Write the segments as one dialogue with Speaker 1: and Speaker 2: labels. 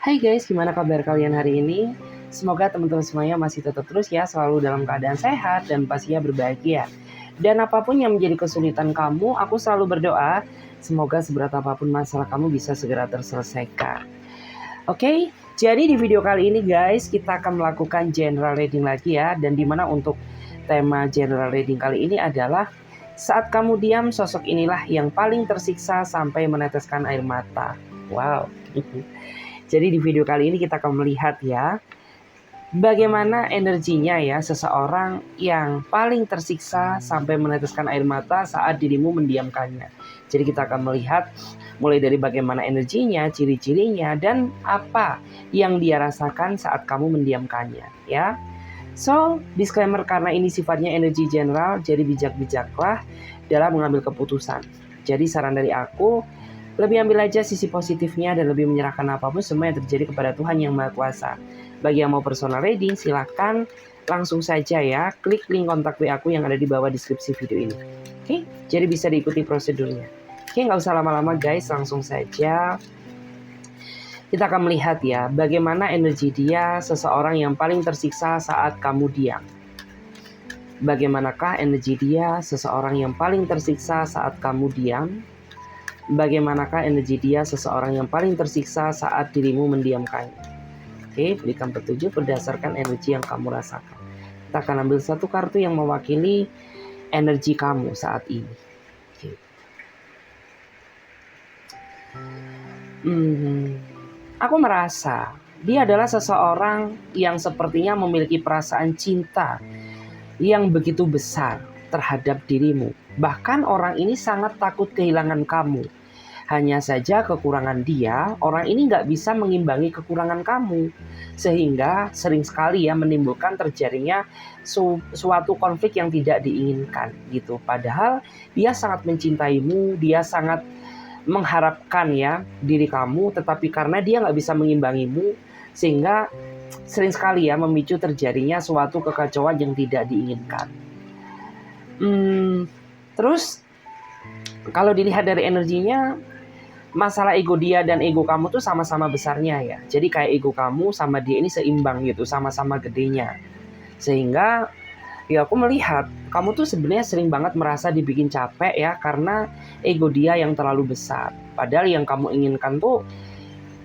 Speaker 1: Hai guys, gimana kabar kalian hari ini? Semoga teman-teman semuanya masih tetap terus ya, selalu dalam keadaan sehat dan pastinya berbahagia. Dan apapun yang menjadi kesulitan kamu, aku selalu berdoa, semoga seberat apapun masalah kamu bisa segera terselesaikan. Oke, jadi di video kali ini guys, kita akan melakukan general reading lagi ya. Dan dimana untuk tema general reading kali ini adalah saat kamu diam, sosok inilah yang paling tersiksa sampai meneteskan air mata. Wow. Jadi di video kali ini kita akan melihat ya, bagaimana energinya ya seseorang yang paling tersiksa sampai meneteskan air mata saat dirimu mendiamkannya. Jadi kita akan melihat mulai dari bagaimana energinya, ciri-cirinya, dan apa yang dia rasakan saat kamu mendiamkannya ya. So, disclaimer karena ini sifatnya energi general, jadi bijak-bijaklah dalam mengambil keputusan. Jadi saran dari aku, lebih ambil aja sisi positifnya dan lebih menyerahkan apapun semua yang terjadi kepada Tuhan Yang Maha Kuasa. Bagi yang mau personal reading, silahkan langsung saja ya, klik link kontak WA aku yang ada di bawah deskripsi video ini. Oke, jadi bisa diikuti prosedurnya. Oke, nggak usah lama-lama guys, langsung saja. Kita akan melihat ya, bagaimana energi dia seseorang yang paling tersiksa saat kamu diam. Bagaimanakah energi dia seseorang yang paling tersiksa saat kamu diam? Bagaimanakah energi dia seseorang yang paling tersiksa saat dirimu mendiamkannya? Oke, berikan petunjuk berdasarkan energi yang kamu rasakan. Kita akan ambil satu kartu yang mewakili energi kamu saat ini. Oke. Aku merasa dia adalah seseorang yang sepertinya memiliki perasaan cinta yang begitu besar terhadap dirimu. Bahkan orang ini sangat takut kehilangan kamu. Hanya saja kekurangan dia, orang ini nggak bisa mengimbangi kekurangan kamu. Sehingga sering sekali ya menimbulkan terjadinya suatu konflik yang tidak diinginkan gitu. Padahal dia sangat mencintaimu, dia sangat mengharapkan ya diri kamu, tetapi karena dia nggak bisa mengimbangimu, sehingga sering sekali ya memicu terjadinya suatu kekacauan yang tidak diinginkan. Terus kalau dilihat dari energinya, masalah ego dia dan ego kamu tuh sama-sama besarnya ya. Jadi kayak ego kamu sama dia ini seimbang gitu, sama-sama gedenya. Sehingga ya aku melihat kamu tuh sebenarnya sering banget merasa dibikin capek ya karena ego dia yang terlalu besar. Padahal yang kamu inginkan tuh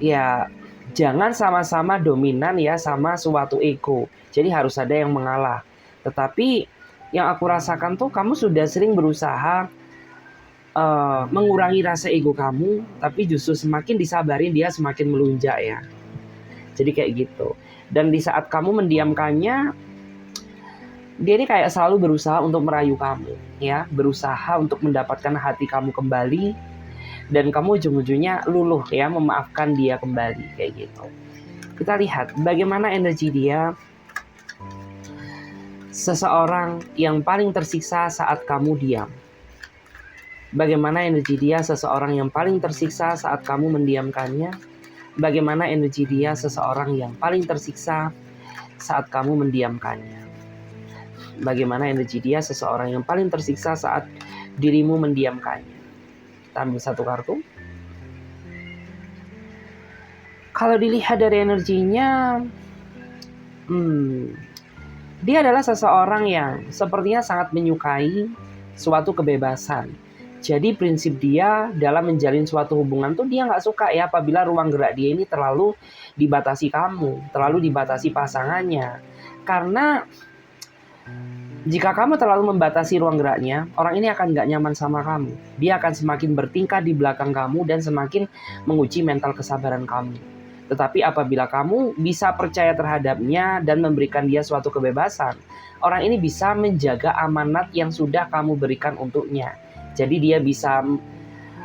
Speaker 1: ya jangan sama-sama dominan ya sama suatu ego. Jadi harus ada yang mengalah. Tetapi yang aku rasakan tuh kamu sudah sering berusaha mengurangi rasa ego kamu, tapi justru semakin disabarin dia semakin melunjak ya. Jadi kayak gitu. Dan di saat kamu mendiamkannya, dia ini kayak selalu berusaha untuk merayu kamu ya, berusaha untuk mendapatkan hati kamu kembali, dan kamu ujung-ujungnya luluh ya memaafkan dia kembali kayak gitu. Kita lihat bagaimana energi dia seseorang yang paling tersiksa saat kamu diam. Bagaimana energi dia seseorang yang paling tersiksa saat kamu mendiamkannya? Bagaimana energi dia seseorang yang paling tersiksa saat kamu mendiamkannya? Bagaimana energi dia seseorang yang paling tersiksa saat dirimu mendiamkannya? Kita ambil satu kartu. Kalau dilihat dari energinya, dia adalah seseorang yang sepertinya sangat menyukai suatu kebebasan. Jadi prinsip dia dalam menjalin suatu hubungan tuh dia nggak suka ya apabila ruang gerak dia ini terlalu dibatasi kamu, terlalu dibatasi pasangannya. Karena jika kamu terlalu membatasi ruang geraknya, orang ini akan nggak nyaman sama kamu. Dia akan semakin bertingkah di belakang kamu dan semakin menguji mental kesabaran kamu. Tetapi apabila kamu bisa percaya terhadapnya dan memberikan dia suatu kebebasan, orang ini bisa menjaga amanat yang sudah kamu berikan untuknya. Jadi dia bisa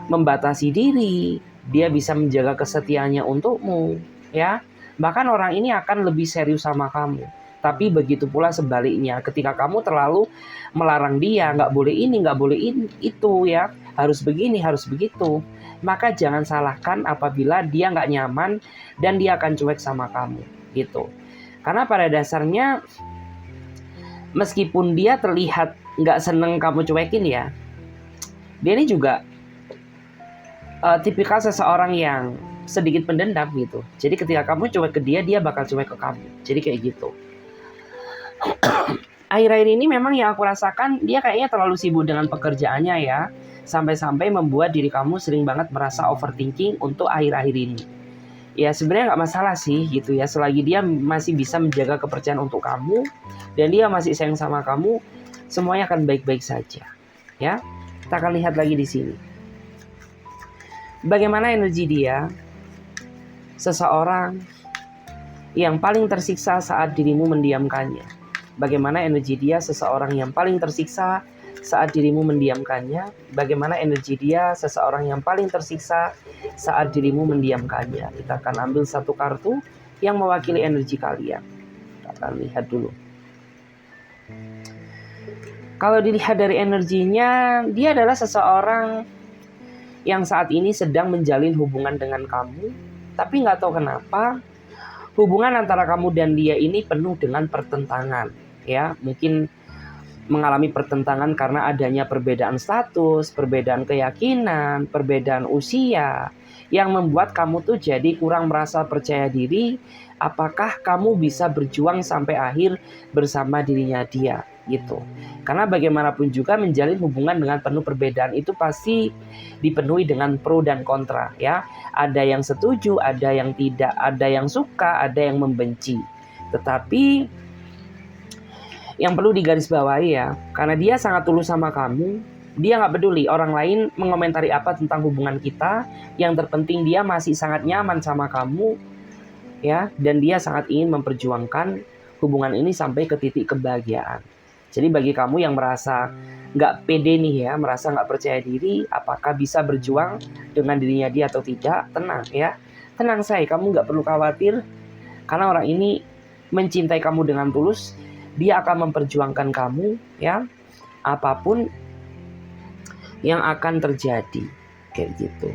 Speaker 1: membatasi diri, dia bisa menjaga kesetiaannya untukmu, ya. Bahkan orang ini akan lebih serius sama kamu. Tapi begitu pula sebaliknya, ketika kamu terlalu melarang dia, nggak boleh ini, nggak boleh itu, ya, harus begini, harus begitu. Maka jangan salahkan apabila dia nggak nyaman dan dia akan cuek sama kamu, gitu. Karena pada dasarnya, meskipun dia terlihat nggak seneng kamu cuekin ya, dia ini juga tipikal seseorang yang sedikit pendendam gitu. Jadi ketika kamu cuek ke dia, dia bakal cuek ke kamu. Jadi kayak gitu. Akhir-akhir ini memang yang aku rasakan, dia kayaknya terlalu sibuk dengan pekerjaannya ya. Sampai-sampai membuat diri kamu sering banget merasa overthinking untuk akhir-akhir ini. Ya sebenarnya nggak masalah sih gitu ya, selagi dia masih bisa menjaga kepercayaan untuk kamu dan dia masih sayang sama kamu, semuanya akan baik-baik saja. Ya, kita akan lihat lagi di sini. Bagaimana energi dia? Seseorang yang paling tersiksa saat dirimu mendiamkannya. Bagaimana energi dia? Seseorang yang paling tersiksa saat dirimu mendiamkannya. Bagaimana energi dia? Seseorang yang paling tersiksa saat dirimu mendiamkannya. Kita akan ambil satu kartu yang mewakili energi kalian. Kita akan lihat dulu. Kalau dilihat dari energinya, dia adalah seseorang yang saat ini sedang menjalin hubungan dengan kamu, tapi nggak tahu kenapa hubungan antara kamu dan dia ini penuh dengan pertentangan. Ya, mungkin mengalami pertentangan karena adanya perbedaan status, perbedaan keyakinan, perbedaan usia yang membuat kamu tuh jadi kurang merasa percaya diri. Apakah kamu bisa berjuang sampai akhir bersama dirinya dia gitu. Karena bagaimanapun juga menjalin hubungan dengan penuh perbedaan itu pasti dipenuhi dengan pro dan kontra ya. Ada yang setuju, ada yang tidak, ada yang suka, ada yang membenci. Tetapi yang perlu digarisbawahi ya, karena dia sangat tulus sama kamu, dia nggak peduli orang lain mengomentari apa tentang hubungan kita. Yang terpenting dia masih sangat nyaman sama kamu, ya, dan dia sangat ingin memperjuangkan hubungan ini sampai ke titik kebahagiaan. Jadi bagi kamu yang merasa nggak pede nih ya, merasa nggak percaya diri, apakah bisa berjuang dengan dirinya dia atau tidak, tenang ya, tenang say, kamu nggak perlu khawatir, karena orang ini mencintai kamu dengan tulus. Dia akan memperjuangkan kamu ya, apapun yang akan terjadi kayak gitu.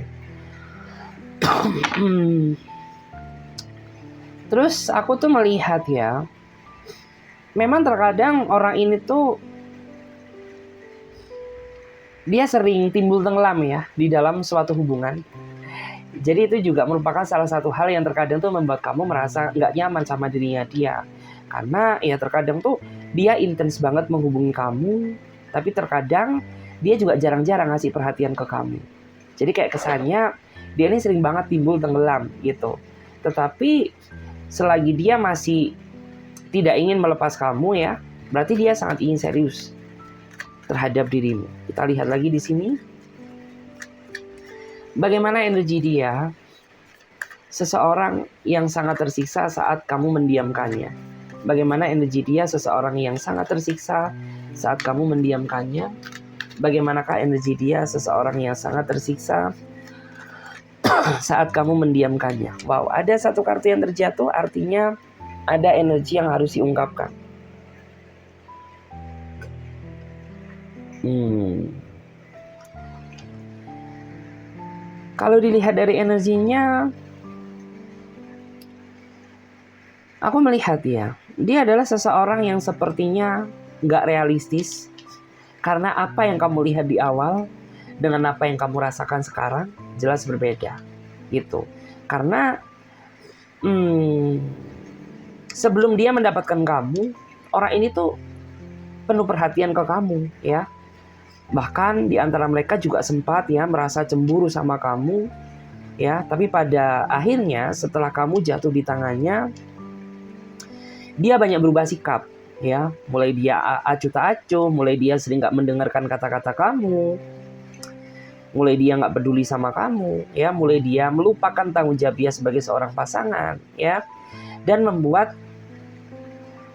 Speaker 1: Terus aku tuh melihat ya, memang terkadang orang ini tuh dia sering timbul tenggelam ya di dalam suatu hubungan. Jadi itu juga merupakan salah satu hal yang terkadang tuh membuat kamu merasa nggak nyaman sama dirinya dia. Karena ya terkadang tuh dia intens banget menghubungi kamu, tapi terkadang dia juga jarang-jarang ngasih perhatian ke kamu. Jadi kayak kesannya dia ini sering banget timbul tenggelam gitu. Tetapi selagi dia masih tidak ingin melepas kamu ya, berarti dia sangat ingin serius terhadap dirimu. Kita lihat lagi di sini. Bagaimana energi dia? Seseorang yang sangat tersiksa saat kamu mendiamkannya. Bagaimana energi dia? Seseorang yang sangat tersiksa saat kamu mendiamkannya. Bagaimanakah energi dia? Seseorang yang sangat tersiksa saat kamu mendiamkannya. Wow, ada satu kartu yang terjatuh, artinya ada energi yang harus diungkapkan. Kalau dilihat dari energinya, aku melihat ya, dia adalah seseorang yang sepertinya gak realistis. Karena apa yang kamu lihat di awal dengan apa yang kamu rasakan sekarang jelas berbeda gitu. Karena sebelum dia mendapatkan kamu, orang ini tuh penuh perhatian ke kamu ya. Bahkan di antara mereka juga sempat ya merasa cemburu sama kamu ya. Tapi pada akhirnya setelah kamu jatuh di tangannya, dia banyak berubah sikap ya. Mulai dia acuh tak acuh, mulai dia sering gak mendengarkan kata-kata kamu, mulai dia gak peduli sama kamu ya, mulai dia melupakan tanggung jawab dia sebagai seorang pasangan ya. Dan membuat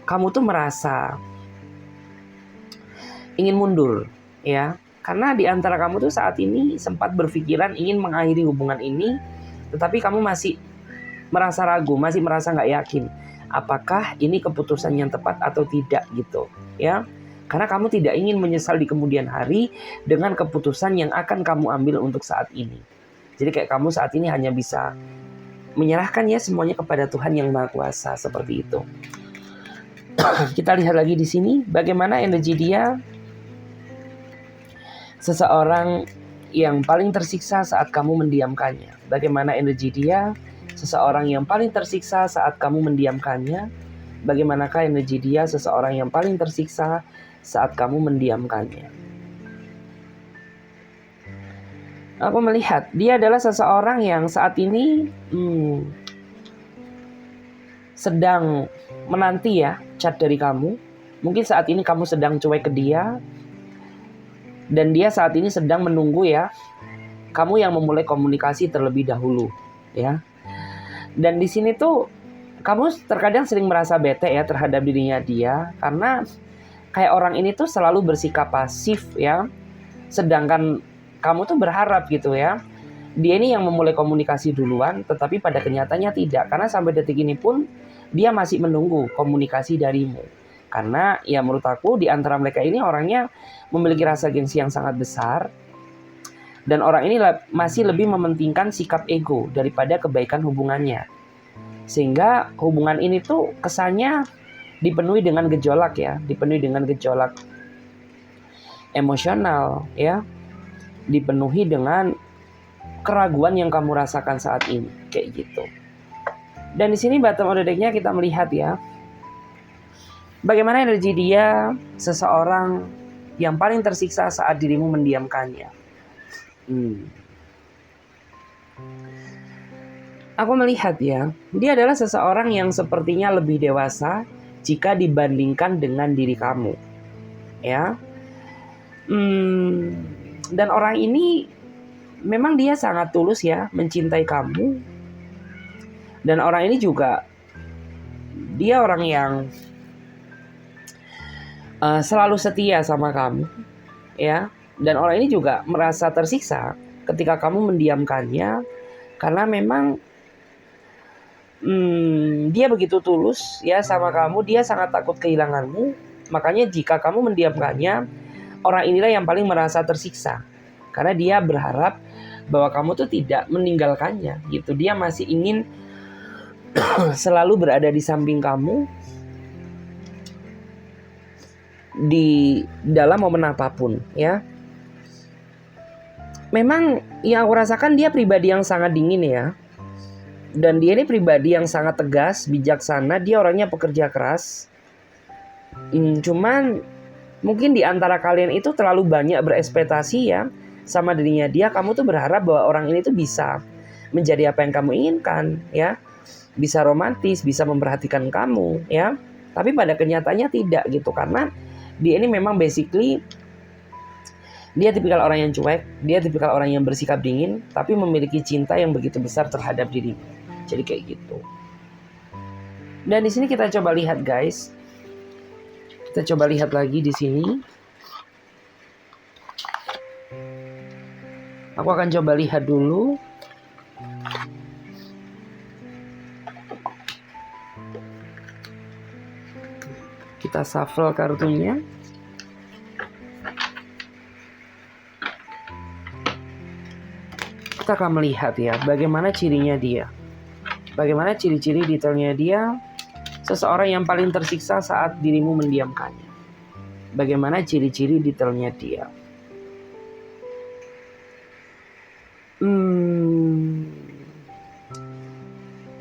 Speaker 1: kamu tuh merasa ingin mundur ya. Karena di antara kamu tuh saat ini sempat berpikiran ingin mengakhiri hubungan ini, tetapi kamu masih merasa ragu, masih merasa gak yakin apakah ini keputusan yang tepat atau tidak gitu ya. Karena kamu tidak ingin menyesal di kemudian hari dengan keputusan yang akan kamu ambil untuk saat ini. Jadi kayak kamu saat ini hanya bisa menyerahkan ya semuanya kepada Tuhan yang Maha Kuasa, seperti itu. Kita lihat lagi di sini bagaimana energi dia. Seseorang yang paling tersiksa saat kamu mendiamkannya? Bagaimana energi dia? Seseorang yang paling tersiksa saat kamu mendiamkannya. Bagaimanakah energi dia, seseorang yang paling tersiksa saat kamu mendiamkannya? Aku melihat dia adalah seseorang yang saat ini sedang menanti ya chat dari kamu. Mungkin saat ini kamu sedang cuek ke dia, dan dia saat ini sedang menunggu ya kamu yang memulai komunikasi terlebih dahulu ya. Dan di sini tuh kamu terkadang sering merasa bete ya terhadap dirinya dia, karena kayak orang ini tuh selalu bersikap pasif ya. Sedangkan kamu tuh berharap gitu ya, dia ini yang memulai komunikasi duluan, tetapi pada kenyataannya tidak. Karena sampai detik ini pun dia masih menunggu komunikasi darimu. Karena ya menurut aku di antara mereka ini orangnya memiliki rasa gengsi yang sangat besar. Dan orang ini masih lebih mementingkan sikap ego daripada kebaikan hubungannya. Sehingga hubungan ini tuh kesannya dipenuhi dengan gejolak ya. Dipenuhi dengan gejolak emosional ya. Dipenuhi dengan keraguan yang kamu rasakan saat ini, kayak gitu. Dan di sini bottom of the deck-nya kita melihat ya, bagaimana energi dia, seseorang yang paling tersiksa saat dirimu mendiamkannya. Aku melihat ya, dia adalah seseorang yang sepertinya lebih dewasa jika dibandingkan dengan diri kamu, ya. Dan orang ini memang dia sangat tulus ya mencintai kamu. Dan orang ini juga dia orang yang selalu setia sama kamu ya. Dan orang ini juga merasa tersiksa ketika kamu mendiamkannya, karena memang dia begitu tulus ya sama kamu. Dia sangat takut kehilanganmu. Makanya jika kamu mendiamkannya, orang inilah yang paling merasa tersiksa. Karena dia berharap bahwa kamu tuh tidak meninggalkannya gitu. Dia masih ingin selalu berada di samping kamu di dalam momen apapun ya. Memang yang aku rasakan dia pribadi yang sangat dingin ya. Dan dia ini pribadi yang sangat tegas, bijaksana. Dia orangnya pekerja keras. Cuman mungkin di antara kalian itu terlalu banyak berekspektasi ya sama dirinya dia. Kamu tuh berharap bahwa orang ini tuh bisa menjadi apa yang kamu inginkan ya. Bisa romantis, bisa memperhatikan kamu ya. Tapi pada kenyataannya tidak gitu. Karena dia ini memang basically dia tipikal orang yang cuek. Dia tipikal orang yang bersikap dingin, tapi memiliki cinta yang begitu besar terhadap dirimu. Jadi kayak gitu. Dan di sini kita coba lihat guys. Kita coba lihat lagi di sini. Aku akan coba lihat dulu. Kita shuffle kartunya. Kita akan melihat ya bagaimana cirinya dia. Bagaimana ciri-ciri detailnya dia. Seseorang yang paling tersiksa saat dirimu mendiamkannya. Bagaimana ciri-ciri detailnya dia.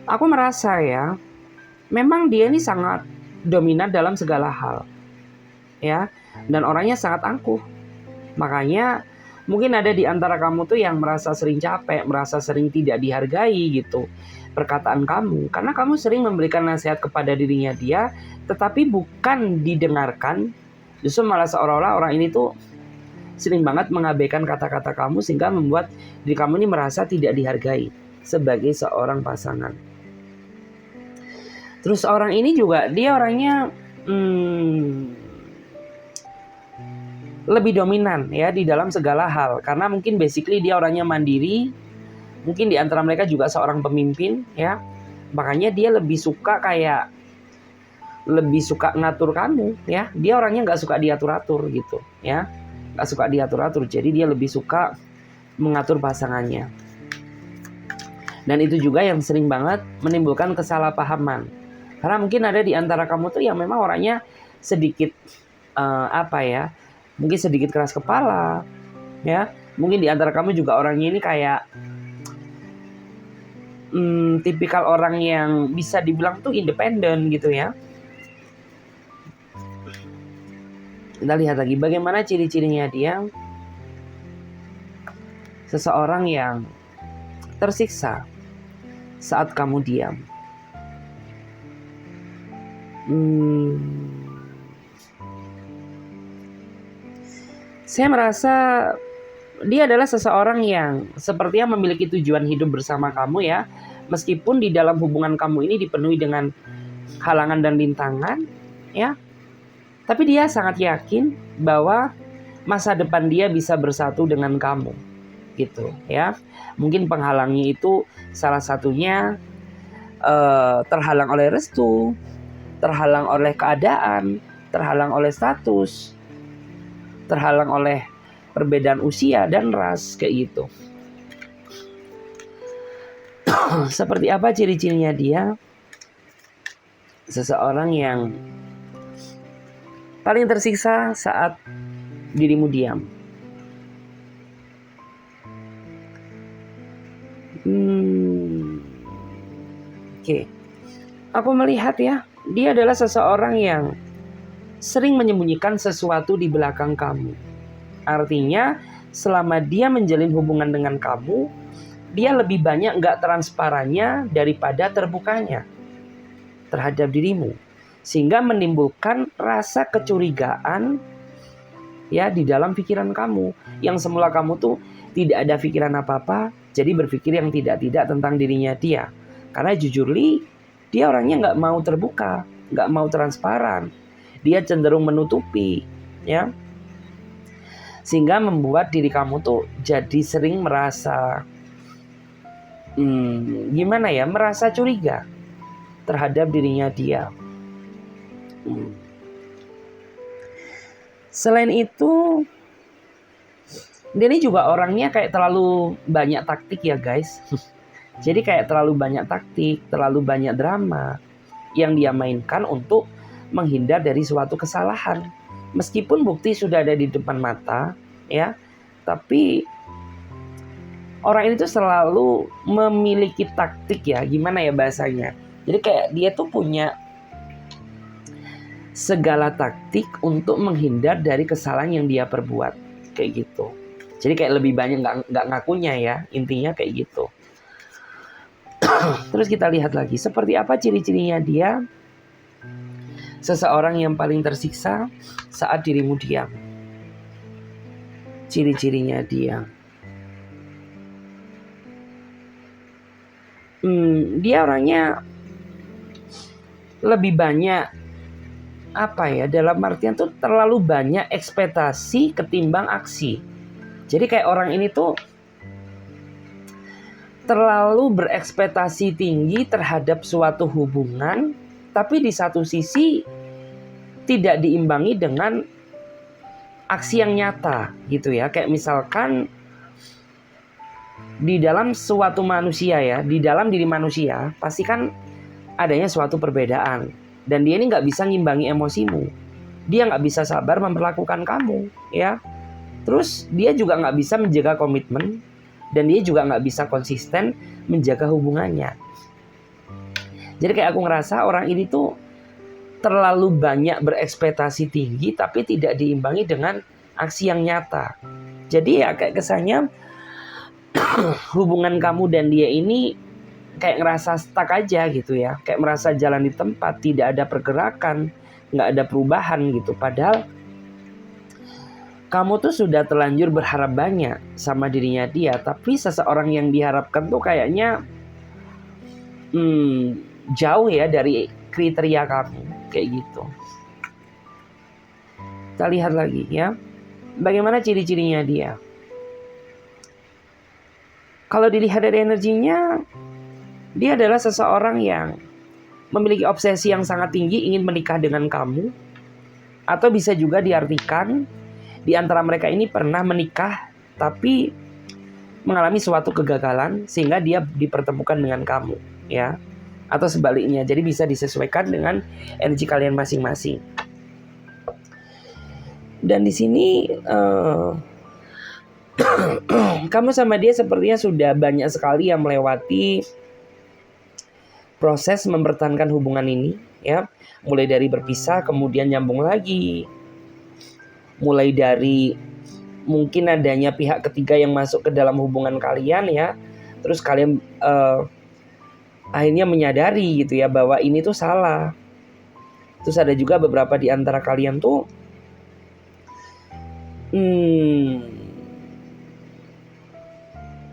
Speaker 1: Aku merasa ya, memang dia ini sangat dominan dalam segala hal. Ya, dan orangnya sangat angkuh. Makanya mungkin ada di antara kamu tuh yang merasa sering capek, merasa sering tidak dihargai gitu perkataan kamu. Karena kamu sering memberikan nasihat kepada dirinya dia, tetapi bukan didengarkan. Justru malah seolah-olah orang ini tuh sering banget mengabaikan kata-kata kamu, sehingga membuat diri kamu ini merasa tidak dihargai sebagai seorang pasangan. Terus orang ini juga dia orangnya lebih dominan ya di dalam segala hal. Karena mungkin basically dia orangnya mandiri. Mungkin di antara mereka juga seorang pemimpin ya. Makanya dia lebih suka ngatur kamu ya. Dia orangnya nggak suka diatur-atur gitu ya. Nggak suka diatur-atur. Jadi dia lebih suka mengatur pasangannya. Dan itu juga yang sering banget menimbulkan kesalahpahaman. Karena mungkin ada di antara kamu tuh yang memang orangnya sedikit mungkin sedikit keras kepala ya. Mungkin di antara kamu juga orangnya ini kayak tipikal orang yang bisa dibilang tuh independen gitu ya. Kita lihat lagi bagaimana ciri-cirinya dia. Seseorang yang tersiksa saat kamu diam. Saya merasa dia adalah seseorang yang sepertinya memiliki tujuan hidup bersama kamu ya. Meskipun di dalam hubungan kamu ini dipenuhi dengan halangan dan rintangan ya. Tapi dia sangat yakin bahwa masa depan dia bisa bersatu dengan kamu. Gitu ya. Mungkin penghalangnya itu salah satunya terhalang oleh restu, terhalang oleh keadaan, terhalang oleh status, terhalang oleh perbedaan usia dan ras kayak gitu. Seperti apa ciri-cirinya dia? Seseorang yang paling tersiksa saat dirimu diam. Oke. Aku melihat ya, dia adalah seseorang yang sering menyembunyikan sesuatu di belakang kamu. Artinya, selama dia menjalin hubungan dengan kamu, dia lebih banyak nggak transparannya daripada terbukanya terhadap dirimu. Sehingga menimbulkan rasa kecurigaan ya di dalam pikiran kamu. Yang semula kamu tuh tidak ada pikiran apa-apa, jadi berpikir yang tidak-tidak tentang dirinya dia. Karena jujur Li, dia orangnya nggak mau terbuka, nggak mau transparan. Dia cenderung menutupi, ya. Sehingga membuat diri kamu tuh jadi sering merasa, merasa curiga terhadap dirinya dia. Selain itu, dia ini juga orangnya kayak terlalu banyak taktik ya guys. Jadi kayak terlalu banyak taktik, terlalu banyak drama yang dia mainkan untuk menghindar dari suatu kesalahan. Meskipun bukti sudah ada di depan mata, ya, tapi orang ini tuh selalu memiliki taktik ya, gimana ya bahasanya. Jadi kayak dia tuh punya segala taktik untuk menghindar dari kesalahan yang dia perbuat, kayak gitu. Jadi kayak lebih banyak nggak ngakunya ya, intinya kayak gitu. Terus kita lihat lagi, seperti apa ciri-cirinya dia? Seseorang yang paling tersiksa saat dirimu diam. Ciri-cirinya dia. Dia orangnya lebih banyak dalam artian tuh terlalu banyak ekspektasi ketimbang aksi. Jadi kayak orang ini tuh terlalu berekspektasi tinggi terhadap suatu hubungan, tapi di satu sisi tidak diimbangi dengan aksi yang nyata gitu ya. Kayak misalkan di dalam suatu manusia ya, di dalam diri manusia pasti kan adanya suatu perbedaan. Dan dia ini gak bisa ngimbangi emosimu. Dia gak bisa sabar memperlakukan kamu ya. Terus dia juga gak bisa menjaga komitmen. Dan dia juga gak bisa konsisten menjaga hubungannya. Jadi kayak aku ngerasa orang ini tuh terlalu banyak berekspektasi tinggi tapi tidak diimbangi dengan aksi yang nyata. Jadi ya kayak kesannya hubungan kamu dan dia ini kayak ngerasa stuck aja gitu ya. Kayak merasa jalan di tempat, tidak ada pergerakan, gak ada perubahan gitu. Padahal kamu tuh sudah terlanjur berharap banyak sama dirinya dia. Tapi seseorang yang diharapkan tuh kayaknya jauh ya dari kriteria kamu. Kayak gitu. Kita lihat lagi ya. Bagaimana ciri-cirinya dia? Kalau dilihat dari energinya, dia adalah seseorang yang memiliki obsesi yang sangat tinggi ingin menikah dengan kamu. Atau bisa juga diartikan di antara mereka ini pernah menikah tapi mengalami suatu kegagalan sehingga dia dipertemukan dengan kamu ya. Atau sebaliknya, jadi bisa disesuaikan dengan energi kalian masing-masing. Dan di sini Kamu sama dia sepertinya sudah banyak sekali yang melewati proses mempertahankan hubungan ini, ya. Mulai dari berpisah, kemudian nyambung lagi. Mulai dari mungkin adanya pihak ketiga yang masuk ke dalam hubungan kalian, ya. Terus kalian akhirnya menyadari gitu ya bahwa ini tuh salah. Terus ada juga beberapa di antara kalian tuh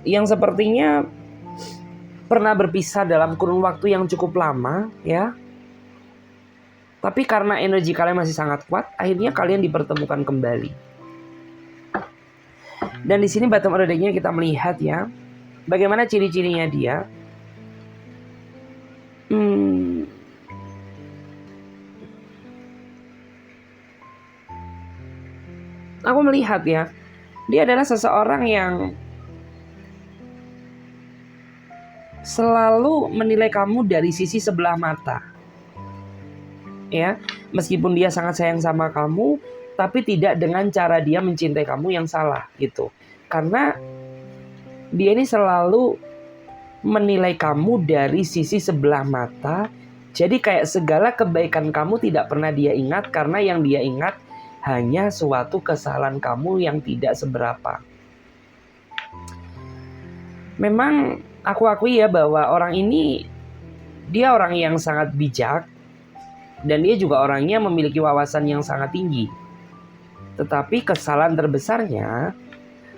Speaker 1: yang sepertinya pernah berpisah dalam kurun waktu yang cukup lama, ya. Tapi karena energi kalian masih sangat kuat, akhirnya kalian dipertemukan kembali. Dan di sini bottom of the deck-nya kita melihat ya, bagaimana ciri-cirinya dia. Aku melihat ya, dia adalah seseorang yang selalu menilai kamu dari sisi sebelah mata. Ya, meskipun dia sangat sayang sama kamu, tapi tidak dengan cara dia mencintai kamu yang salah gitu. Karena dia ini selalu menilai kamu dari sisi sebelah mata. Jadi kayak segala kebaikan kamu tidak pernah dia ingat, karena yang dia ingat hanya suatu kesalahan kamu yang tidak seberapa. Memang aku akui ya bahwa orang ini, dia orang yang sangat bijak. Dan dia juga orangnya memiliki wawasan yang sangat tinggi. Tetapi kesalahan terbesarnya,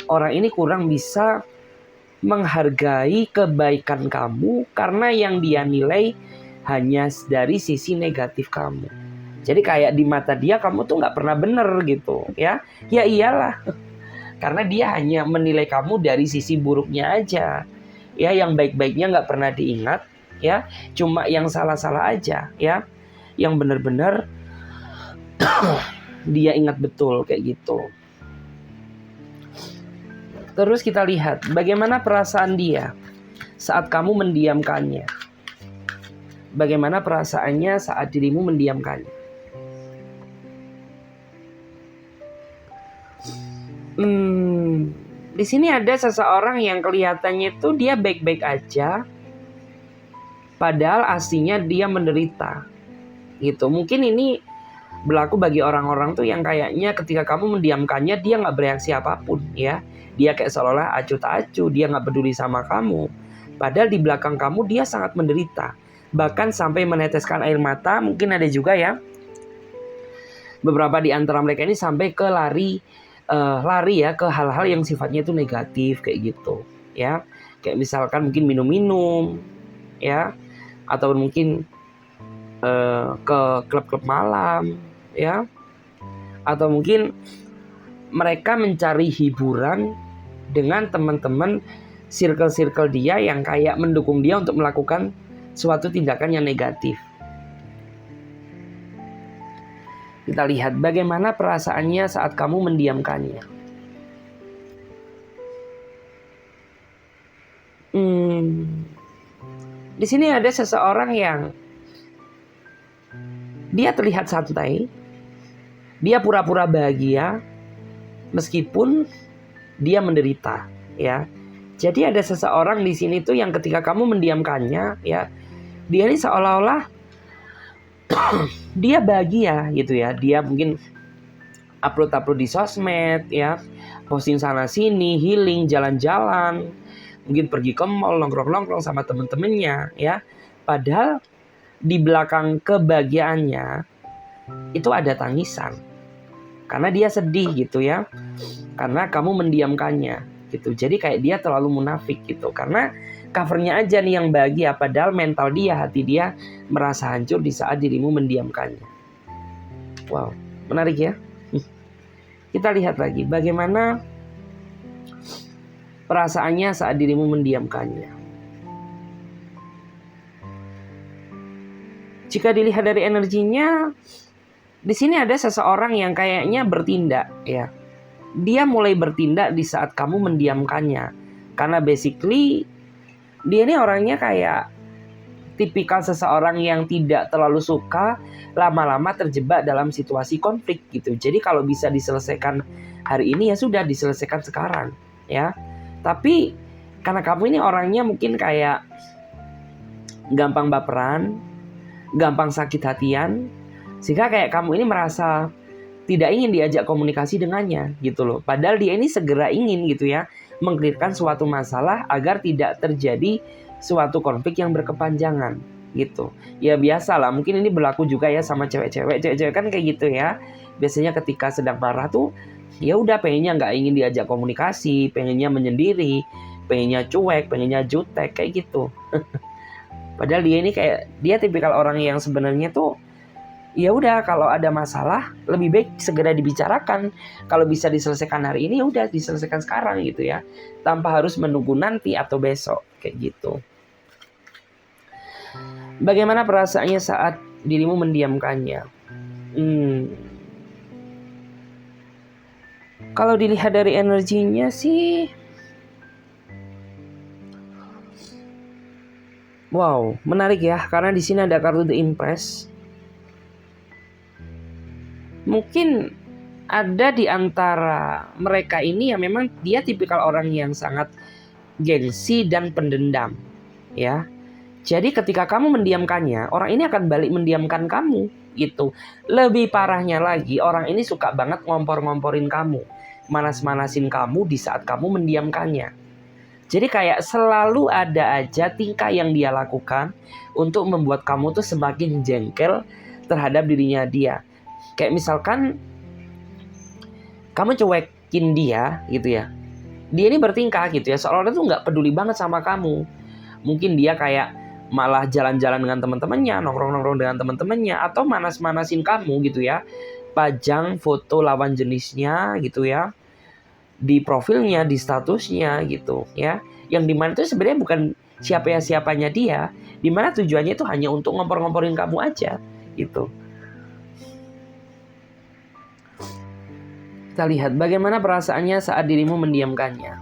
Speaker 1: orang ini kurang bisa menghargai kebaikan kamu karena yang dia nilai hanya dari sisi negatif kamu. Jadi kayak di mata dia kamu tuh gak pernah bener gitu ya. Ya iyalah. Karena dia hanya menilai kamu dari sisi buruknya aja. Ya, yang baik-baiknya gak pernah diingat ya. Cuma yang salah-salah aja ya. Yang benar-benar dia ingat betul kayak gitu. Terus kita lihat bagaimana perasaan dia saat kamu mendiamkannya. Bagaimana perasaannya saat dirimu mendiamkannya. Di sini ada seseorang yang kelihatannya tuh dia baik-baik aja, padahal aslinya dia menderita. Gitu. Mungkin ini berlaku bagi orang-orang tuh yang kayaknya ketika kamu mendiamkannya dia nggak bereaksi apapun ya. Dia kayak seolah-olah acuh tak acuh, dia nggak peduli sama kamu. Padahal di belakang kamu dia sangat menderita. Bahkan sampai meneteskan air mata. Mungkin ada juga ya, beberapa di antara mereka ini sampai ke lari ya ke hal-hal yang sifatnya itu negatif kayak gitu ya. Kayak misalkan mungkin minum-minum ya, atau mungkin ke klub-klub malam ya, atau mungkin mereka mencari hiburan dengan teman-teman circle-circle dia yang kayak mendukung dia untuk melakukan suatu tindakan yang negatif. Kita lihat bagaimana perasaannya saat kamu mendiamkannya. Di sini ada seseorang yang dia terlihat santai, dia pura-pura bahagia, meskipun dia menderita, ya. Jadi ada seseorang di sini tuh yang ketika kamu mendiamkannya, ya, dia ini seolah-olah dia bahagia gitu ya. Dia mungkin upload di sosmed, ya, posting sana sini, healing, jalan-jalan, mungkin pergi ke mall, nongkrong-nongkrong sama temen-temennya, ya. Padahal di belakang kebahagiaannya itu ada tangisan. Karena dia sedih gitu ya. Karena kamu mendiamkannya gitu. Jadi kayak dia terlalu munafik gitu. Karena covernya aja nih yang bahagia, padahal mental dia, hati dia merasa hancur di saat dirimu mendiamkannya. Wow, menarik ya. Kita lihat lagi bagaimana perasaannya saat dirimu mendiamkannya. Jika dilihat dari energinya, di sini ada seseorang yang kayaknya bertindak ya. Dia mulai bertindak di saat kamu mendiamkannya. Karena basically dia ini orangnya kayak tipikal seseorang yang tidak terlalu suka lama-lama terjebak dalam situasi konflik gitu. Jadi kalau bisa diselesaikan hari ini ya sudah diselesaikan sekarang. ya. Tapi karena kamu ini orangnya mungkin kayak gampang baperan, gampang sakit hatian, sehingga kayak kamu ini merasa tidak ingin diajak komunikasi dengannya gitu loh. Padahal dia ini segera ingin gitu ya mengklirkan suatu masalah agar tidak terjadi suatu konflik yang berkepanjangan gitu. Ya biasa lah, mungkin ini berlaku juga ya sama cewek-cewek. Cewek-cewek kan kayak gitu ya. Biasanya ketika sedang marah tuh ya udah pengennya nggak ingin diajak komunikasi, pengennya menyendiri, pengennya cuek, pengennya jutek kayak gitu. Padahal dia ini kayak dia tipikal orang yang sebenarnya tuh ya udah kalau ada masalah lebih baik segera dibicarakan. Kalau bisa diselesaikan hari ini ya udah diselesaikan sekarang gitu ya. Tanpa harus menunggu nanti atau besok kayak gitu. Bagaimana perasaannya saat dirimu mendiamkannya? Kalau dilihat dari energinya sih wow, menarik ya, karena di sini ada kartu The Empress. Mungkin ada di antara mereka ini yang memang dia tipikal orang yang sangat gengsi dan pendendam, ya. Jadi ketika kamu mendiamkannya, orang ini akan balik mendiamkan kamu, gitu. Lebih parahnya lagi, orang ini suka banget ngompor-ngomporin kamu, manas-manasin kamu di saat kamu mendiamkannya. Jadi kayak selalu ada aja tingkah yang dia lakukan untuk membuat kamu tuh semakin jengkel terhadap dirinya dia. Kayak misalkan kamu cuekin dia gitu ya. Dia ini bertingkah gitu ya, seolah-olah tuh nggak peduli banget sama kamu. Mungkin dia kayak malah jalan-jalan dengan teman-temannya, nongkrong-nongkrong dengan teman-temannya, atau manas-manasin kamu gitu ya. Pajang foto lawan jenisnya gitu ya di profilnya, di statusnya gitu ya. Yang dimana itu sebenarnya bukan siapanya dia, dimana tujuannya itu hanya untuk ngompor-ngomporin kamu aja gitu. Kita lihat bagaimana perasaannya saat dirimu mendiamkannya.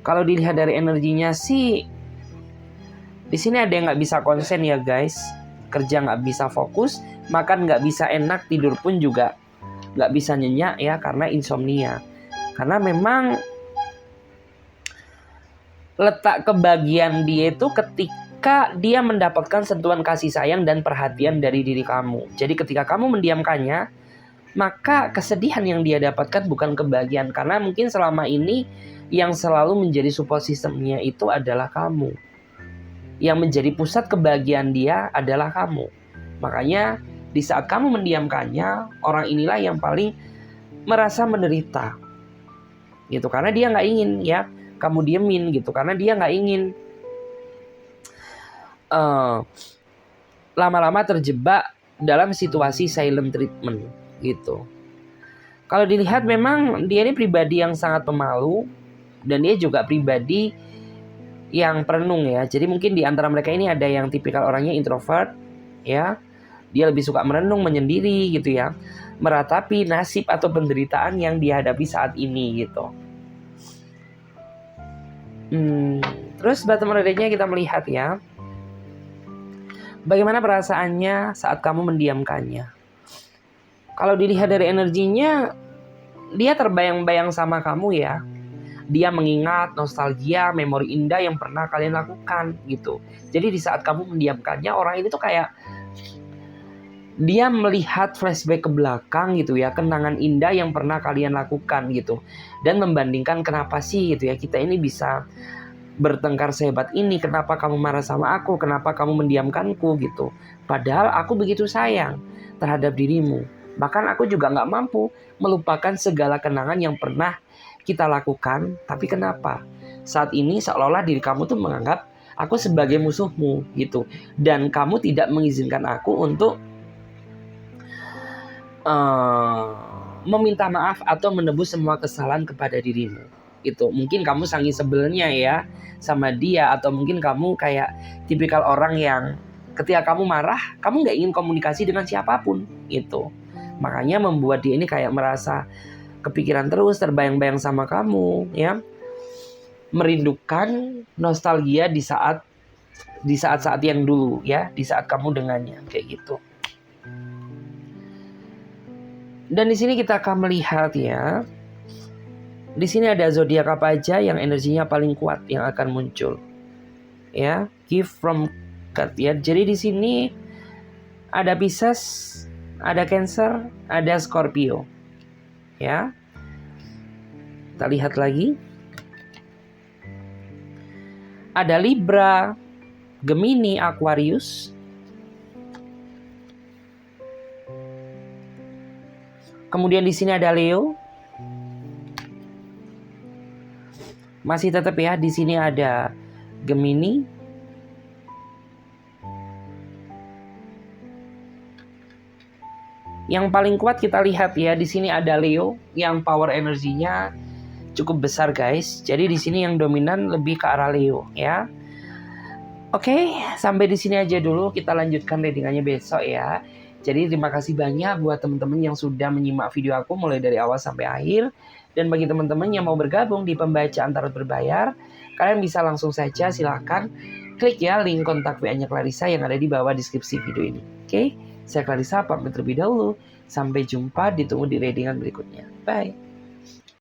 Speaker 1: Kalau dilihat dari energinya sih, di sini ada yang nggak bisa konsen ya guys, kerja nggak bisa fokus, makan nggak bisa enak, tidur pun juga nggak bisa nyenyak ya karena insomnia. Karena memang letak kebahagiaan dia itu ketika dia mendapatkan sentuhan kasih sayang dan perhatian dari diri kamu. Jadi ketika kamu mendiamkannya, maka kesedihan yang dia dapatkan bukan kebahagiaan. Karena mungkin selama ini yang selalu menjadi support systemnya itu adalah kamu. Yang menjadi pusat kebahagiaan dia adalah kamu. Makanya di saat kamu mendiamkannya, orang inilah yang paling merasa menderita. Gitu, karena dia nggak ingin ya kamu diemin gitu. Karena dia nggak ingin lama-lama terjebak dalam situasi silent treatment gitu. Kalau dilihat memang dia ini pribadi yang sangat pemalu. Dan dia juga pribadi yang perenung ya. Jadi mungkin di antara mereka ini ada yang tipikal orangnya introvert ya. Dia lebih suka merenung, menyendiri gitu ya. Meratapi nasib atau penderitaan yang dihadapi saat ini gitu. Terus bottom readingnya kita melihat ya. Bagaimana perasaannya saat kamu mendiamkannya. Kalau dilihat dari energinya, dia terbayang-bayang sama kamu ya. Dia mengingat nostalgia, memori indah yang pernah kalian lakukan gitu. Jadi di saat kamu mendiamkannya, orang ini tuh kayak dia melihat flashback ke belakang gitu ya, kenangan indah yang pernah kalian lakukan gitu. Dan membandingkan kenapa sih gitu ya, kita ini bisa bertengkar sehebat ini, kenapa kamu marah sama aku, kenapa kamu mendiamkanku gitu. Padahal aku begitu sayang terhadap dirimu. Bahkan aku juga gak mampu melupakan segala kenangan yang pernah kita lakukan. Tapi kenapa saat ini seolah-olah diri kamu tuh menganggap aku sebagai musuhmu gitu. Dan kamu tidak mengizinkan aku untuk meminta maaf atau menebus semua kesalahan kepada dirimu. Itu mungkin kamu saking sebelnya ya sama dia, atau mungkin kamu kayak tipikal orang yang ketika kamu marah, kamu gak ingin komunikasi dengan siapapun itu. Makanya membuat dia ini kayak merasa kepikiran terus, terbayang-bayang sama kamu ya. Merindukan nostalgia di saat-saat yang dulu ya, di saat kamu dengannya kayak gitu. Dan di sini kita akan melihat ya, Di sini ada zodiak apa aja yang energinya paling kuat yang akan muncul. Ya, gift from God ya. Jadi di sini ada Pisces, ada Cancer, ada Scorpio. Ya. Kita lihat lagi. Ada Libra, Gemini, Aquarius. Kemudian di sini ada Leo. Masih tetap ya, di sini ada Gemini. Yang paling kuat kita lihat ya, di sini ada Leo yang power energinya cukup besar guys. Jadi di sini yang dominan lebih ke arah Leo ya. Oke, sampai di sini aja dulu. Kita lanjutkan readingannya besok ya. Jadi terima kasih banyak buat teman-teman yang sudah menyimak video aku mulai dari awal sampai akhir. Dan bagi teman-teman yang mau bergabung di pembacaan tarot berbayar, kalian bisa langsung saja silahkan klik ya link kontak WA-nya Clarissa yang ada di bawah deskripsi video ini. Oke, saya Clarissa pamit terlebih dahulu. Sampai jumpa, ditunggu di readingan berikutnya. Bye.